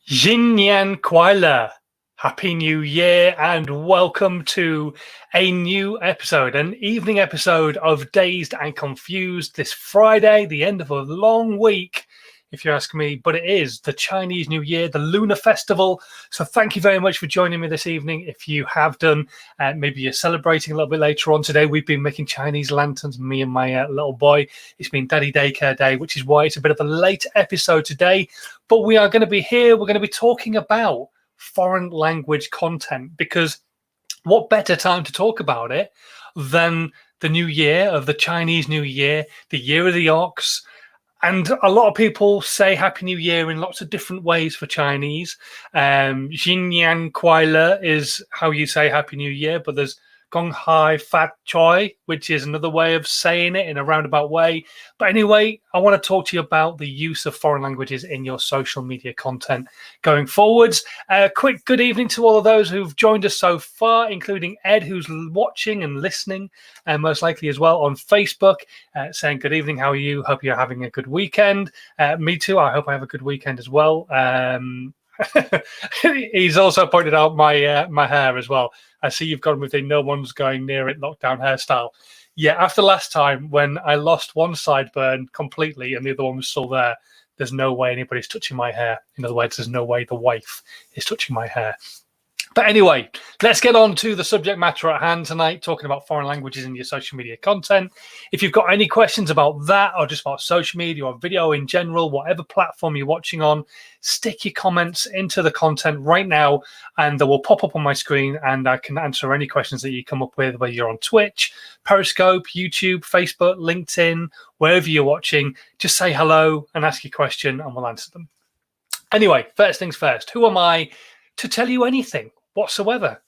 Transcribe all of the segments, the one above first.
NIÁN, Happy New Year and welcome to a new episode, an evening episode of Dazed and Confused this Friday, the end of a long week, if you ask me, but it is the Chinese New Year, the Lunar Festival. So thank you very much for joining me this evening. If you have done, maybe you're celebrating a little bit later on today. We've been making Chinese lanterns, me and my little boy. It's been Daddy Daycare Day, which is why it's a bit of a late episode today. But we are going to be here. We're going to be talking about foreign language content, because what better time to talk about it than the new year of the Chinese New Year, the year of the ox. And a lot of people say Happy New Year in lots of different ways for Chinese. Xinyan Kuai is how you say Happy New Year, but there's Gong Hai Fat Choi, which is another way of saying it in a roundabout way. But anyway, I want to talk to you about the use of foreign languages in your social media content going forwards. Quick good evening to all of those who've joined us so far, including Ed, who's watching and listening, and most likely as well on Facebook, saying good evening, how are you? Hope you're having a good weekend. Me too, I hope I have a good weekend as well. He's also pointed out my my hair as well. I see you've gone with the no one's going near it lockdown hairstyle. Yeah, after last time when I lost one sideburn completely and the other one was still there, there's no way anybody's touching my hair. In other words, there's no way the wife is touching my hair. But anyway, let's get on to the subject matter at hand tonight, talking about foreign languages in your social media content. If you've got any questions about that or just about social media or video in general, whatever platform you're watching on, stick your comments into the content right now and they will pop up on my screen and I can answer any questions that you come up with, whether you're on Twitch, Periscope, YouTube, Facebook, LinkedIn, wherever you're watching. Just say hello and ask your question and we'll answer them. Anyway, first things first, who am I to tell you anything whatsoever?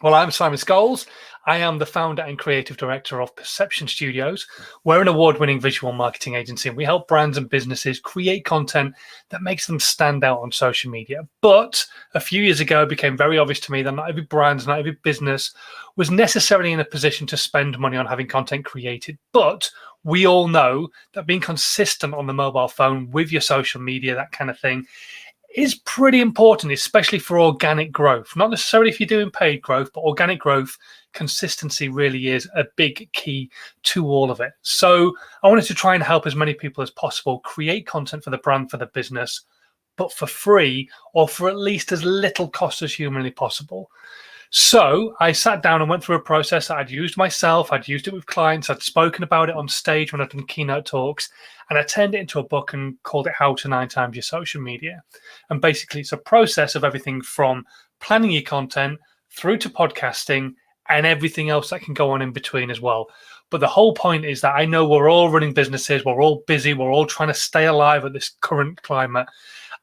Well, I'm Simon Scholes. I am the founder and creative director of Perception Studios. We're an award-winning visual marketing agency, and we help brands and businesses create content that makes them stand out on social media. But a few years ago, it became very obvious to me that not every brand, not every business was necessarily in a position to spend money on having content created. But we all know that being consistent on the mobile phone with your social media, that kind of thing, is pretty important, especially for organic growth. Not necessarily if you're doing paid growth, but organic growth, consistency really is a big key to all of it. So I wanted to try and help as many people as possible create content for the brand, for the business, but for free or for at least as little cost as humanly possible. So I sat down and went through a process that I'd used myself. I'd used it with clients. I'd spoken about it on stage when I'd done keynote talks, and I turned it into a book and called it How to 9 Times Your Social Media. And basically, it's a process of everything from planning your content through to podcasting and everything else that can go on in between as well. But the whole point is that I know we're all running businesses. We're all busy. We're all trying to stay alive at this current climate.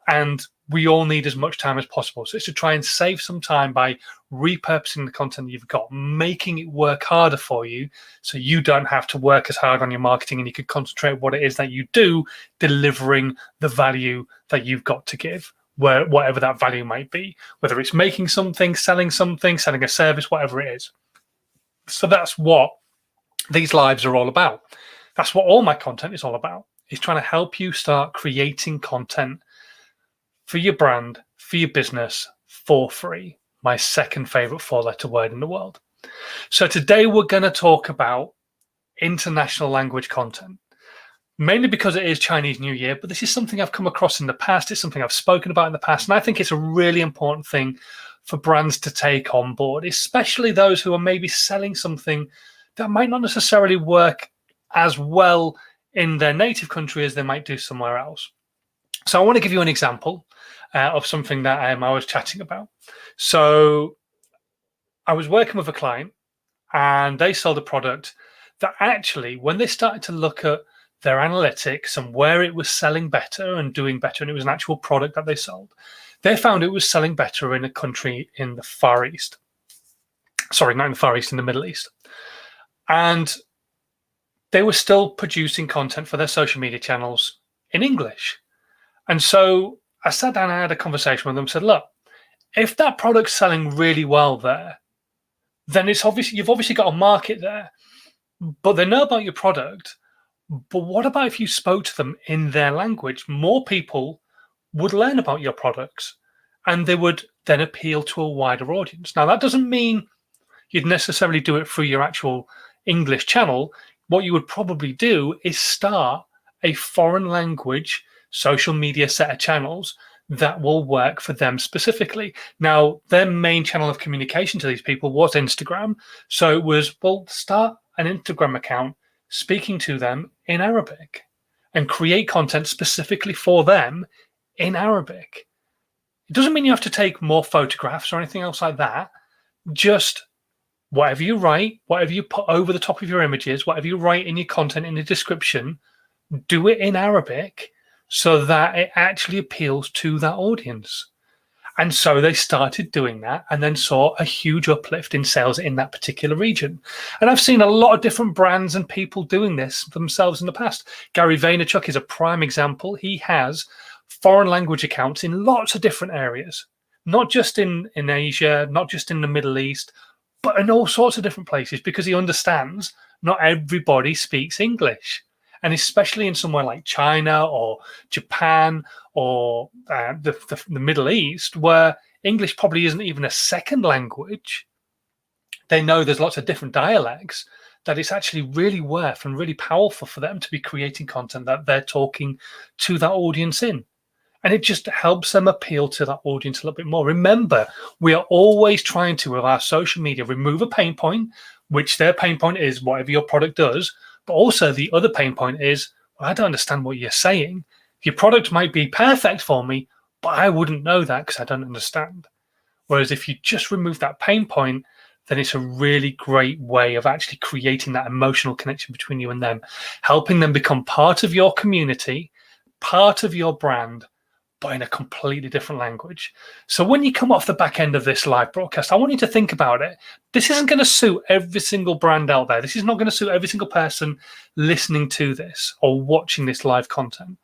And we all need as much time as possible. So it's to try and save some time by repurposing the content that you've got, making it work harder for you so you don't have to work as hard on your marketing and you can concentrate on what it is that you do, delivering the value that you've got to give, whatever that value might be, whether it's making something, selling a service, whatever it is. So that's what these lives are all about. That's what all my content is all about, is trying to help you start creating content for your brand, for your business, for free. My second favorite 4-letter word in the world. So today we're going to talk about international language content, mainly because it is Chinese New Year, but this is something I've come across in the past. It's something I've spoken about in the past, and I think it's a really important thing for brands to take on board, especially those who are maybe selling something that might not necessarily work as well in their native country as they might do somewhere else. So I want to give you an example of something that I was chatting about. So I was working with a client and they sold a product that actually, when they started to look at their analytics and where it was selling better and doing better, and it was an actual product that they sold, they found it was selling better in a country in the Far East. Sorry, not in the Far East, in the Middle East. And they were still producing content for their social media channels in English. And so I sat down and had a conversation with them and said, look, if that product's selling really well there, then it's obviously you've obviously got a market there, but they know about your product. But what about if you spoke to them in their language? More people would learn about your products, and they would then appeal to a wider audience. Now, that doesn't mean you'd necessarily do it through your actual English channel. What you would probably do is start a foreign language social media set of channels that will work for them specifically. Now, their main channel of communication to these people was Instagram. So it was, well, start an Instagram account speaking to them in Arabic and create content specifically for them in Arabic. It doesn't mean you have to take more photographs or anything else like that. Just whatever you write, whatever you put over the top of your images, whatever you write in your content in the description, do it in Arabic so that it actually appeals to that audience. And so they started doing that and then saw a huge uplift in sales in that particular region. And I've seen a lot of different brands and people doing this themselves in the past. Gary Vaynerchuk is a prime example. He has foreign language accounts in lots of different areas, not just in Asia, not just in the Middle East, but in all sorts of different places, because he understands not everybody speaks English. And especially in somewhere like China or Japan or the Middle East, where English probably isn't even a second language, they know there's lots of different dialects, that it's actually really worth and really powerful for them to be creating content that they're talking to that audience in. And it just helps them appeal to that audience a little bit more. Remember, we are always trying to, with our social media, remove a pain point, which their pain point is whatever your product does. But also the other pain point is, well, I don't understand what you're saying. Your product might be perfect for me, but I wouldn't know that because I don't understand. Whereas if you just remove that pain point, then it's a really great way of actually creating that emotional connection between you and them, helping them become part of your community, part of your brand, but in a completely different language. So when you come off the back end of this live broadcast, I want you to think about it. This isn't going to suit every single brand out there. This is not going to suit every single person listening to this or watching this live content.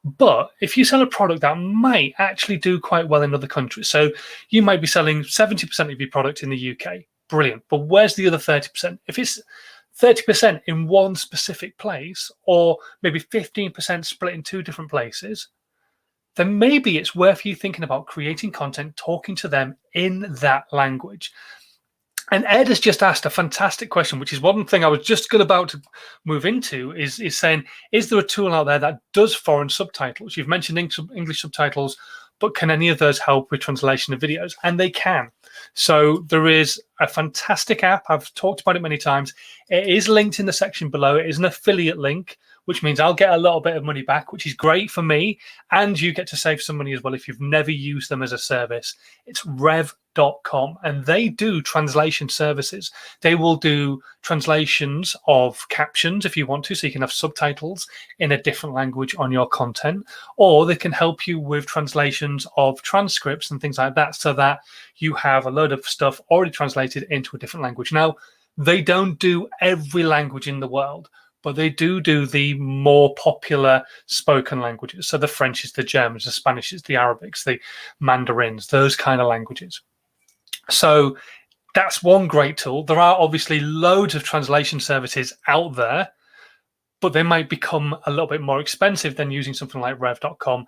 But if you sell a product that might actually do quite well in other countries, so you might be selling 70% of your product in the UK, brilliant. But where's the other 30%? If it's 30% in one specific place, or maybe 15% split in two different places, then maybe it's worth you thinking about creating content, talking to them in that language. And Ed has just asked a fantastic question, which is one thing I was just about to move into, is saying, is there a tool out there that does foreign subtitles? You've mentioned English subtitles, but can any of those help with translation of videos? And they can. So there is a fantastic app. I've talked about it many times. It is linked in the section below. It is an affiliate link, which means I'll get a little bit of money back, which is great for me. And you get to save some money as well if you've never used them as a service. It's rev.com, and they do translation services. They will do translations of captions if you want to, so you can have subtitles in a different language on your content, or they can help you with translations of transcripts and things like that, so that you have a load of stuff already translated into a different language. Now, they don't do every language in the world, but they do the more popular spoken languages. So the French is the Germans, the Spanish is the Arabics, the Mandarins, those kind of languages. So that's one great tool. There are obviously loads of translation services out there, but they might become a little bit more expensive than using something like rev.com.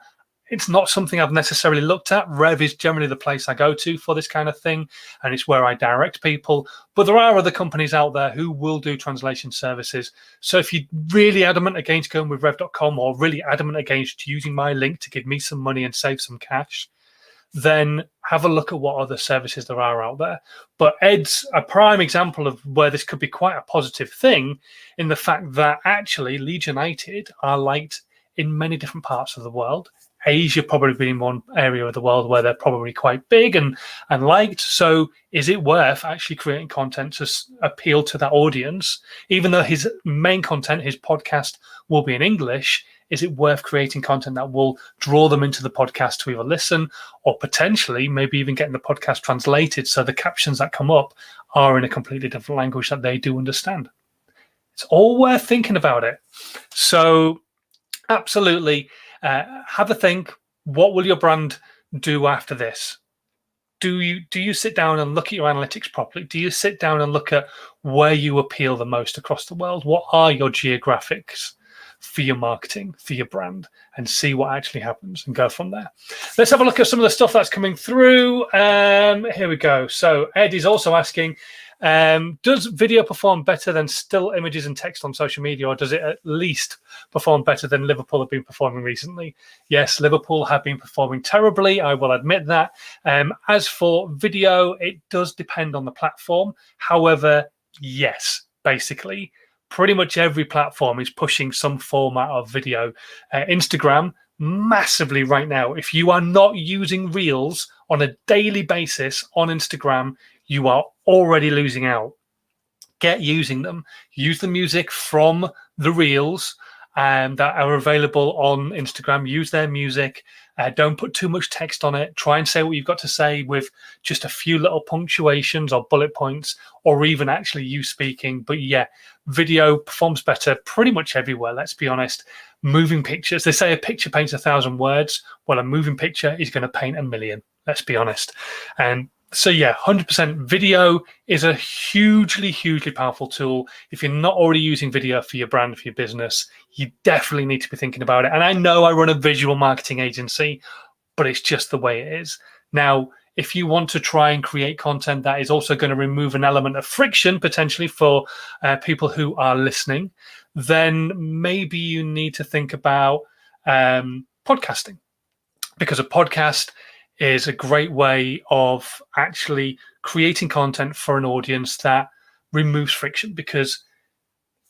It's not something I've necessarily looked at. Rev is generally the place I go to for this kind of thing, and it's where I direct people. But there are other companies out there who will do translation services. So if you're really adamant against going with rev.com, or really adamant against using my link to give me some money and save some cash, then have a look at what other services there are out there. But Ed's a prime example of where this could be quite a positive thing, in the fact that actually Leeds United are liked in many different parts of the world. Asia probably being one area of the world where they're probably quite big and liked. So is it worth actually creating content to appeal to that audience? Even though his main content, his podcast, will be in English, is it worth creating content that will draw them into the podcast to either listen, or potentially maybe even getting the podcast translated so the captions that come up are in a completely different language that they do understand? It's all worth thinking about it. So absolutely. Have a think. What will your brand do after this? Do you sit down and look at your analytics properly? Do you sit down and look at where you appeal the most across the world? What are your geographics for your marketing, for your brand, and see what actually happens and go from there. Let's have a look at some of the stuff that's coming through. Here we go. So Ed is also asking, does video perform better than still images and text on social media, or does it at least perform better than Liverpool have been performing recently? Yes, Liverpool have been performing terribly, I will admit that. As for video, it does depend on the platform. However, yes, basically, pretty much every platform is pushing some format of video. Instagram, massively right now. If you are not using Reels on a daily basis on Instagram, you are already losing out. Get using them. Use the music from the Reels that are available on Instagram. Use their music. Don't put too much text on it. Try and say what you've got to say with just a few little punctuations or bullet points, or even actually you speaking. But yeah, video performs better pretty much everywhere, let's be honest. Moving pictures, they say a picture paints 1,000 words. Well, a moving picture is going to paint 1,000,000, let's be honest. And so yeah, 100% video is a hugely, hugely powerful tool. If you're not already using video for your brand, for your business, you definitely need to be thinking about it. And I know I run a visual marketing agency, but it's just the way it is. Now, if you want to try and create content that is also going to remove an element of friction potentially for people who are listening, then maybe you need to think about podcasting, because a podcast is a great way of actually creating content for an audience that removes friction, because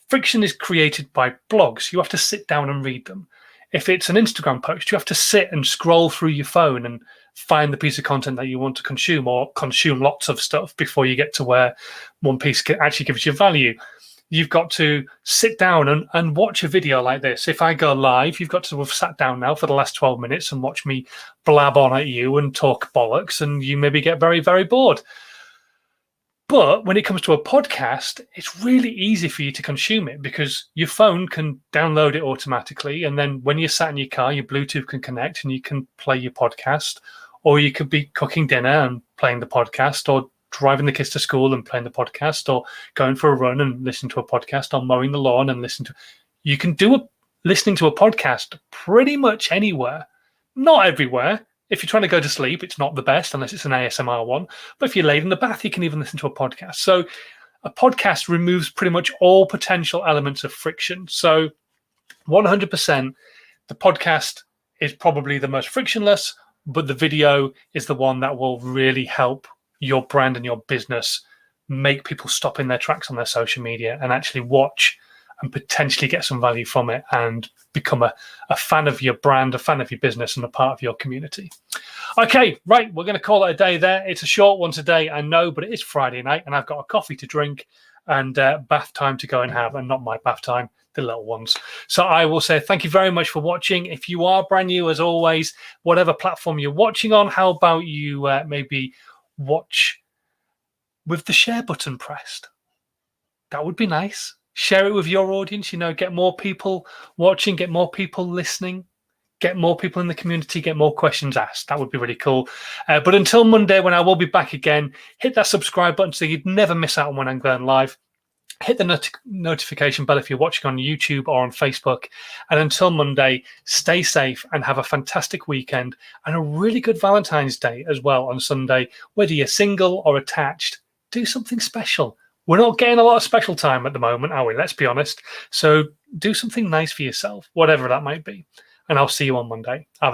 friction is created by blogs. You have to sit down and read them. If it's an Instagram post, you have to sit and scroll through your phone and find the piece of content that you want to consume, or consume lots of stuff before you get to where one piece actually gives you value. You've got to sit down and watch a video like this. If I go live, you've got to have sat down now for the last 12 minutes and watch me blab on at you and talk bollocks, and you maybe get very, very bored. But when it comes to a podcast, it's really easy for you to consume it, because your phone can download it automatically. And then when you're sat in your car, your Bluetooth can connect and you can play your podcast. Or you could be cooking dinner and playing the podcast, or driving the kids to school and playing the podcast, or going for a run and listening to a podcast, or mowing the lawn and listening to. You can do listening to a podcast pretty much anywhere. Not everywhere. If you're trying to go to sleep, it's not the best unless it's an ASMR one. But if you're laid in the bath, you can even listen to a podcast. So a podcast removes pretty much all potential elements of friction. So 100%, the podcast is probably the most frictionless, but the video is the one that will really help your brand and your business make people stop in their tracks on their social media and actually watch and potentially get some value from it and become a fan of your brand, a fan of your business, and a part of your community. Okay, right, we're going to call it a day there. It's a short one today, I know, but it is Friday night and I've got a coffee to drink and bath time to go and have, and not my bath time, the little ones. So I will say thank you very much for watching. If you are brand new, as always, whatever platform you're watching on, how about you maybe watch with the share button pressed? That would be nice. Share it with your audience, get more people watching, get more people listening, get more people in the community, get more questions asked. That would be really cool. But until Monday, when I will be back again, hit that subscribe button so you'd never miss out on when I'm going live. Hit the notification bell if you're watching on YouTube or on Facebook. And until Monday, stay safe and have a fantastic weekend, and a really good Valentine's Day as well on Sunday. Whether you're single or attached, do something special. We're not getting a lot of special time at the moment, are we? Let's be honest. So do something nice for yourself, whatever that might be. And I'll see you on Monday. Have a